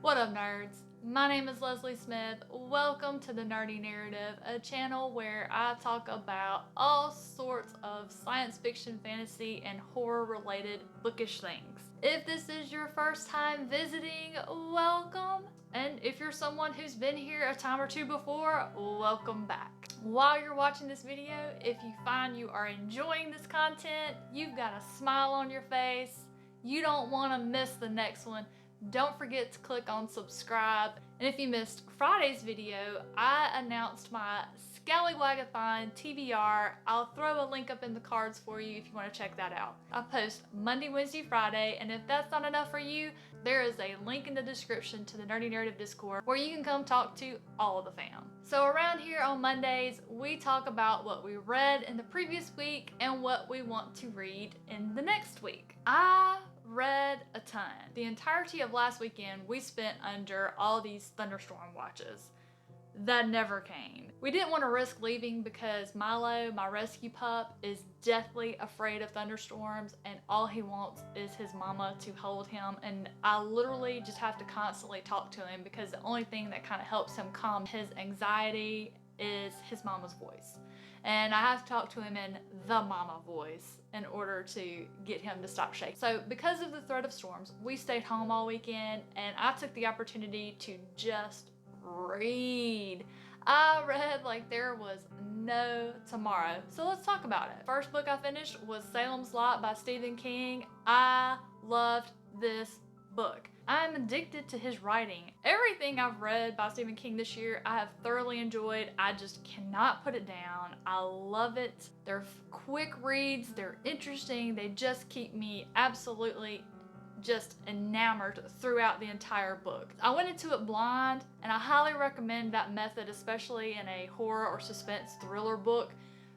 What up, nerds? My name is Leslie Smith. Welcome to the Nerdy Narrative, a channel where I talk about all sorts of science fiction, fantasy, and horror-related bookish things. If this is your first time visiting, welcome. And if you're someone who's been here a time or two before, welcome back. While you're watching this video, if you find you are enjoying this content, you've got a smile on your face, you don't want to miss the next one, don't forget to click on subscribe. And if you missed Friday's video, I announced my Scallywagathon TBR. I'll throw a link up in the cards for you if you want to check that out. I post Monday, Wednesday, Friday, and if that's not enough for you, there is a link in the description to the Nerdy Narrative Discord where you can come talk to all of the fam. So around here on Mondays, we talk about what we read in the previous week and what we want to read in the next week. I read a ton. The entirety of last weekend we spent under all these thunderstorm watches that never came. We didn't want to risk leaving because Milo, my rescue pup, is deathly afraid of thunderstorms and all he wants is his mama to hold him, and I literally just have to constantly talk to him because the only thing that kind of helps him calm his anxiety is his mama's voice. And I have to talk to him in the mama voice in order to get him to stop shaking. So because of the threat of storms, we stayed home all weekend and I took the opportunity to just read. I read like there was no tomorrow. So let's talk about it. First book I finished was Salem's Lot by Stephen King. I loved this book. I'm addicted to his writing. Everything I've read by Stephen King this year, I have thoroughly enjoyed. I just cannot put it down. I love it. They're quick reads, they're interesting, they just keep me absolutely just enamored throughout the entire book. I went into it blind, and I highly recommend that method, especially in a horror or suspense thriller book,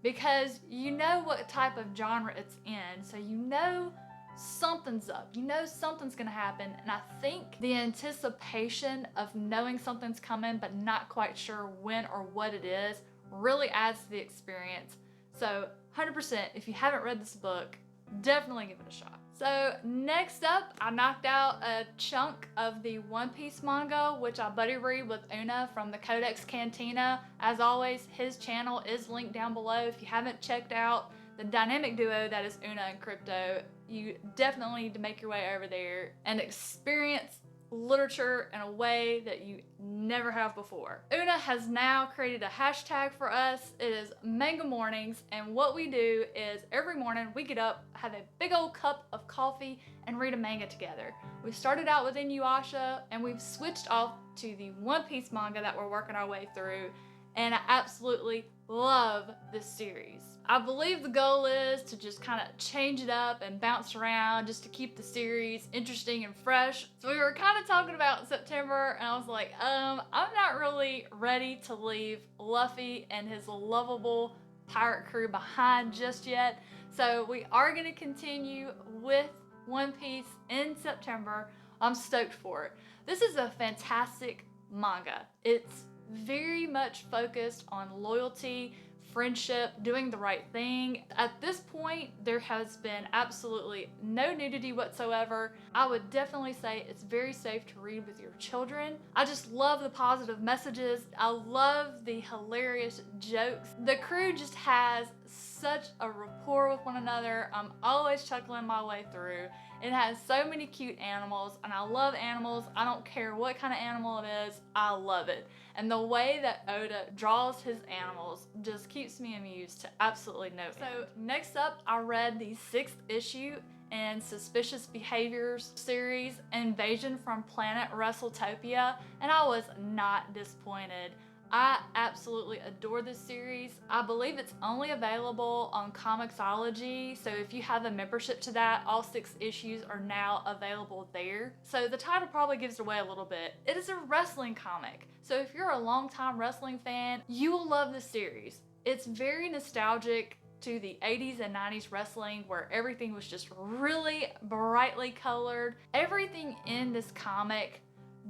because you know what type of genre it's in, so you know something's up, you know something's gonna happen, and I think the anticipation of knowing something's coming but not quite sure when or what it is really adds to the experience. So 100%, if you haven't read this book, definitely give it a shot. So next up, I knocked out a chunk of the One Piece manga, which I buddy read with Una from the Codex Cantina. As always, his channel is linked down below. If you haven't checked out the dynamic duo that is Una and Crypto, you definitely need to make your way over there and experience literature in a way that you never have before. Una has now created a hashtag for us. It is Manga Mornings, and what we do is every morning we get up, have a big old cup of coffee, and read a manga together. We started out with Inuyasha, and we've switched off to the One Piece manga that we're working our way through, and I absolutely love this series. I believe the goal is to just kind of change it up and bounce around just to keep the series interesting and fresh. So we were kind of talking about September, and I was like, I'm not really ready to leave Luffy and his lovable pirate crew behind just yet. So we are going to continue with One Piece in September. I'm stoked for it. This is a fantastic manga. It's very much focused on loyalty, friendship, doing the right thing. At this point, there has been absolutely no nudity whatsoever. I would definitely say it's very safe to read with your children. I just love the positive messages. I love the hilarious jokes. The crew just has such a rapport with one another. I'm always chuckling my way through. It has so many cute animals, and I love animals. I don't care what kind of animal it is, I love it. And the way that Oda draws his animals just keeps me amused to absolutely no end. So next up, I read the 6th issue in Suspicious Behaviors series, Invasion from Planet WrestleTopia, and I was not disappointed. I absolutely adore this series. I believe it's only available on Comixology, so if you have a membership to that, all 6 issues are now available there. So the title probably gives it away a little bit. It is a wrestling comic, so if you're a longtime wrestling fan, you will love this series. It's very nostalgic to the 80s and 90s wrestling where everything was just really brightly colored. Everything in this comic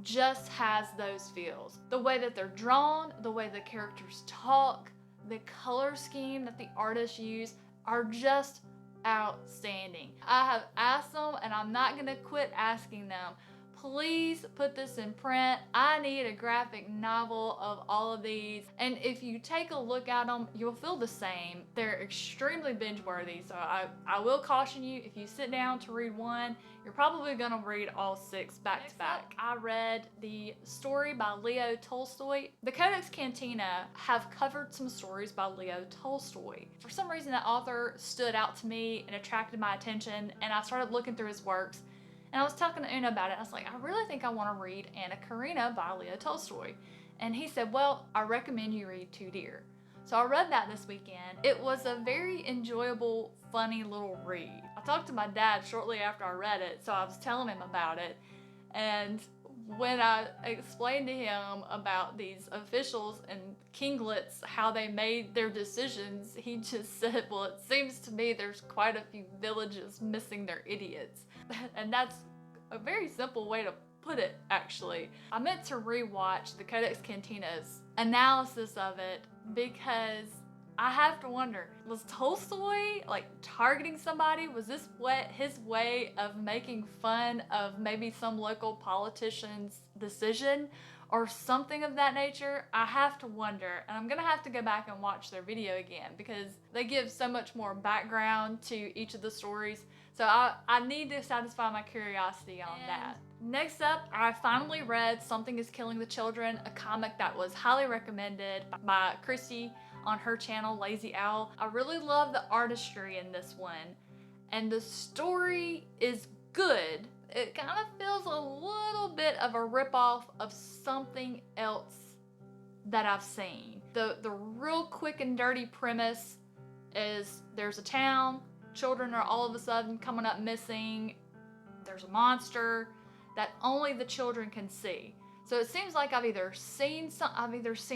just has those feels. The way that they're drawn, the way the characters talk, the color scheme that the artists use are just outstanding. I have asked them, and I'm not gonna quit asking them, please put this in print. I need a graphic novel of all of these. And if you take a look at them, you'll feel the same. They're extremely binge worthy. So I will caution you, if you sit down to read one, you're probably gonna read all 6 back to back. I read the story by Leo Tolstoy. The Codex Cantina have covered some stories by Leo Tolstoy. For some reason, that author stood out to me and attracted my attention, and I started looking through his works. And I was talking to Una about it. I was like, I really think I want to read Anna Karenina by Leo Tolstoy. And he said, well, I recommend you read Two Deer. So I read that this weekend. It was a very enjoyable, funny little read. I talked to my dad shortly after I read it, so I was telling him about it. And when I explained to him about these officials and kinglets, how they made their decisions, he just said, well, it seems to me there's quite a few villages missing their idiots. And that's a very simple way to put it, actually. I meant to rewatch the Codex Cantina's analysis of it because I have to wonder, was Tolstoy like targeting somebody? Was this his way of making fun of maybe some local politician's decision or something of that nature? I have to wonder, and I'm gonna have to go back and watch their video again because they give so much more background to each of the stories. So I need to satisfy my curiosity on that. Next up, I finally read Something is Killing the Children, a comic that was highly recommended by Christy on her channel, Lazy Owl. I really love the artistry in this one, and the story is good. It kind of feels a little bit of a ripoff of something else that I've seen. The real quick and dirty premise is there's a town, children are all of a sudden coming up missing, there's a monster that only the children can see. So it seems like I've either seen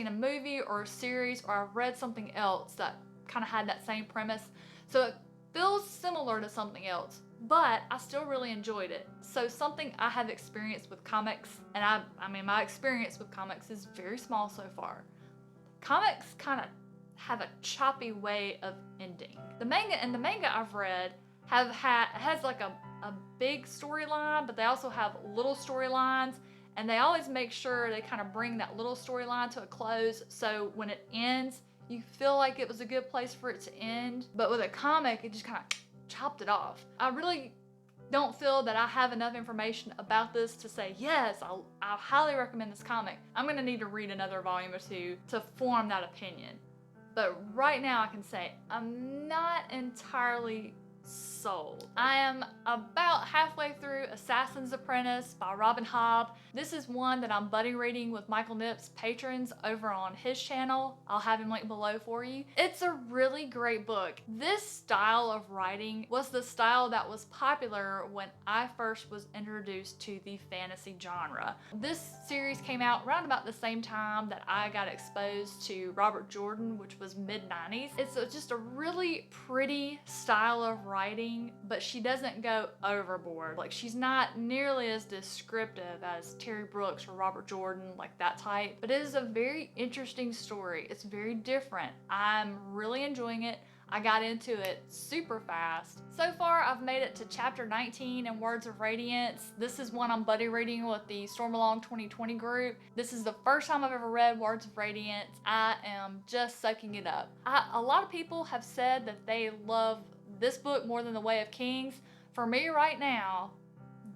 a movie or a series, or I've read something else that kind of had that same premise. So it feels similar to something else, but I still really enjoyed it. So something I have experienced with comics, and I mean my experience with comics is very small so far. Comics kind of have a choppy way of ending. The manga I've read has like a big storyline, but they also have little storylines, and they always make sure they kind of bring that little storyline to a close, so when it ends, you feel like it was a good place for it to end. But with a comic, it just kind of chopped it off. I really don't feel that I have enough information about this to say, yes, I highly recommend this comic. I'm gonna need to read another volume or two to form that opinion. But right now I can say I'm not entirely sold. I am about halfway through Assassin's Apprentice by Robin Hobb. This is one that I'm buddy reading with Michael Nipp's patrons over on his channel. I'll have him linked below for you. It's a really great book. This style of writing was the style that was popular when I first was introduced to the fantasy genre. This series came out around about the same time that I got exposed to Robert Jordan, which was mid-90s. It's just a really pretty style of writing, but she doesn't go overboard. Like, she's not nearly as descriptive as Terry Brooks or Robert Jordan, like that type, but it is a very interesting story. It's very different. I'm really enjoying it. I got into it super fast. So far, I've made it to chapter 19 in Words of Radiance. This is one I'm buddy reading with the Storm Along 2020 group. This is the first time I've ever read Words of Radiance. I am just soaking it up. A lot of people have said that they love this book more than The Way of Kings. For me right now,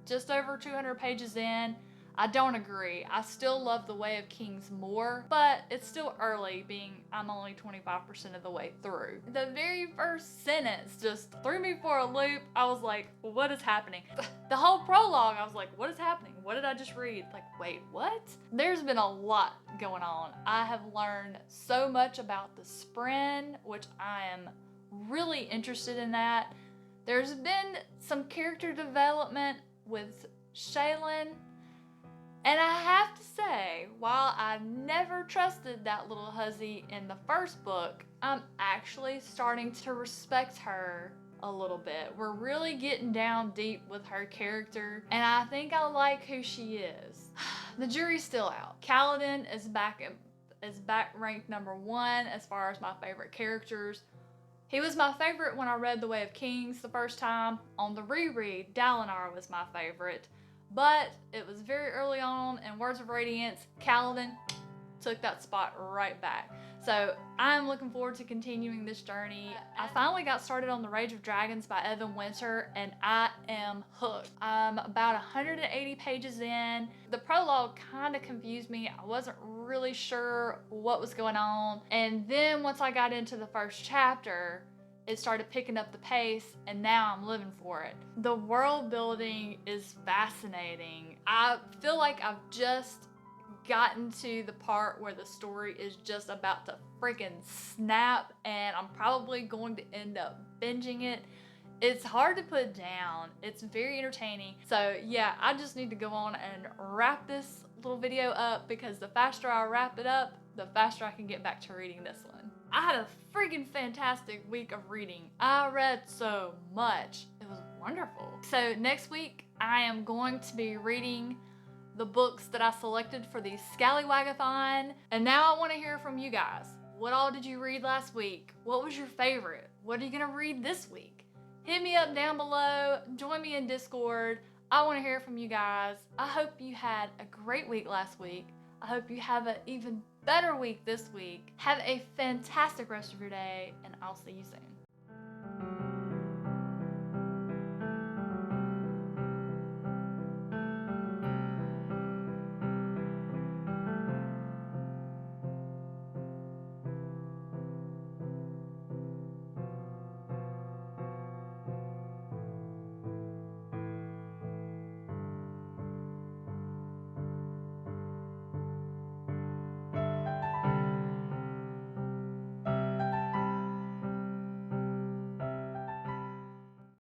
just over 200 pages in, I don't agree. I still love The Way of Kings more, but it's still early, being I'm only 25% of the way through. The very first sentence just threw me for a loop. I was like, what is happening? The whole prologue, I was like, what is happening? What did I just read? Like, wait, what? There's been a lot going on. I have learned so much about the Spren, which I am really interested in that. There's been some character development with Shaylin, and I have to say, while I never trusted that little hussy in the first book, I'm actually starting to respect her a little bit. We're really getting down deep with her character, and I think I like who she is. The jury's still out. Kaladin is back ranked number 1 as far as my favorite characters. He was my favorite when I read The Way of Kings the first time. On the reread, Dalinar was my favorite. but it was very early on, and Words of Radiance, Kaladin took that spot right back. So I'm looking forward to continuing this journey. I finally got started on The Rage of Dragons by Evan Winter, and I am hooked. I'm about 180 pages in. The prologue kind of confused me. I wasn't really sure what was going on. And then once I got into the first chapter, it started picking up the pace, and now I'm living for it. The world building is fascinating. I feel like I've just gotten to the part where the story is just about to freaking snap, and I'm probably going to end up binging it. It's hard to put down. It's very entertaining. So yeah, I just need to go on and wrap this little video up, because the faster I wrap it up, the faster I can get back to reading this one. I had a freaking fantastic week of reading. I read so much. It was wonderful. So next week, I am going to be reading the books that I selected for the Scallywagathon. And now I want to hear from you guys. What all did you read last week? What was your favorite? What are you gonna read this week? Hit me up down below. Join me in Discord. I want to hear from you guys. I hope you had a great week last week. I hope you have an even better week this week. Have a fantastic rest of your day, and I'll see you soon.